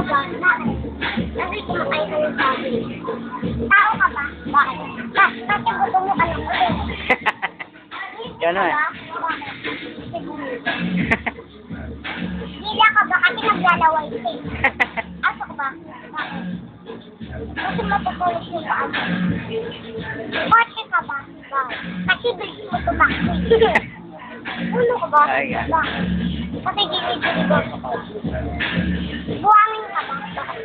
ba? Bakit? Kasi kumakain ka ng sabi. Tao ka ba? Bakit? Kasi gusto mo ka lang ulit. Gano'n. Gila ka ba? Kasi naglalaway ka eh. Aso ka ba? Bakit? Kasi matutulog yung paan. Kotse ka ba? Bakit? Kasi bilis mo tumakbo. Ulo ka ba? Ay, ka. Bakit? Kasi ginigiligo ko. Buwangin ka ba? Bakit?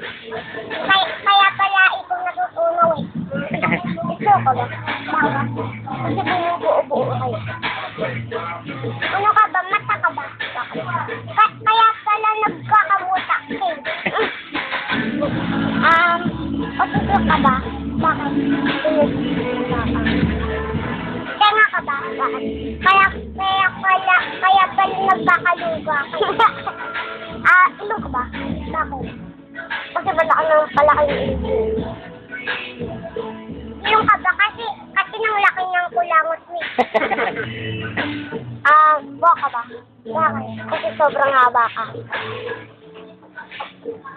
Kaya pala ikaw natutunaw eh. Ito ka ba? Bakit? Kasi bumubuo-buo kayo. Ano ka ba? Mata ka ba? Bakit? Kaya pala nagkakamutak ka eh. Patuto ka ba? Bakit? Tenga ka ba? Bakit? Kaya pala nagkakaluga ka. Ilong ka ba? Bakit? Kasi palaki yung ilong. Ilong ka ba? Kasi nang laki ng kulangot mo. Buha ka ba? Bakit? Kasi sobrang haba ka.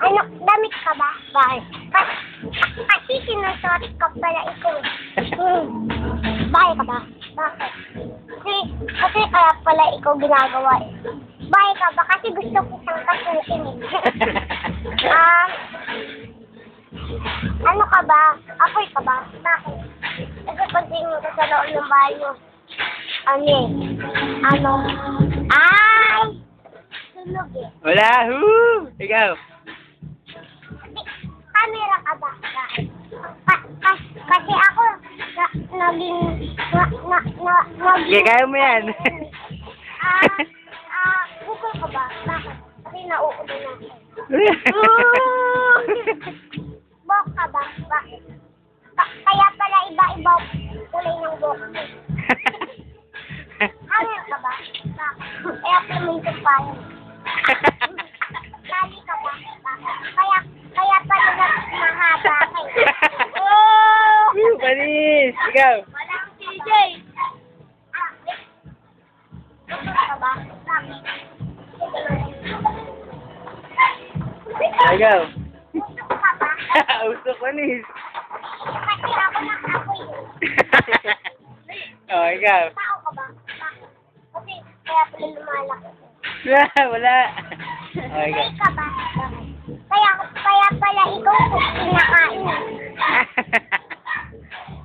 Ano, damit ka ba? Bakit? Kasi sinusot ka pala ikaw. Bahay ka ba? Bakit? Kasi kaya pala ikaw ginagawa eh. Bahay ka ba? Kasi gusto ko siyang kasukin eh. Ano ka ba? Apoy ka ba? Bakit? Kasi pag tingin ka sa loob ng bahay mo, ay! Sunog eh. Wala, hoo! Ikaw. Camera ka ba? Kasi ako, naging... Okay, kaya mo yan. Bukol ka ba? Bakit? Kasi nauulo na ako. Bok ka ba? Bakit? Kaya pala iba-iba kulay ng bok. Hangin ka ba? Bakit? Kaya pumunta pa yun. Lali ka ba? Bakit? Kaya pala mahaba ka eh. Panis! Ikaw. Walang CJ! Bukol ka ba? Bakit? Ikaw. Bukol ka ba? Usok, panis. Kasi ako nakapoy eh. Oh, ikaw. Tao ka ba? Bakit? Kasi kaya pala lumalaki. Wala. Oh, ikaw. May ka ba? Bakit? Kaya pala ikaw kinakain.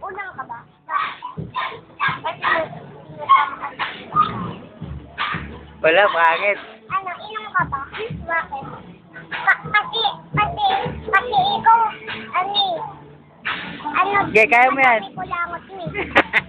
Unang ka ba? Bakit? Kasi Wala, pangit. inom ka ba? Bakit? Kasi ikaw, Okay, kaya mo yan. Kulangot mo eh.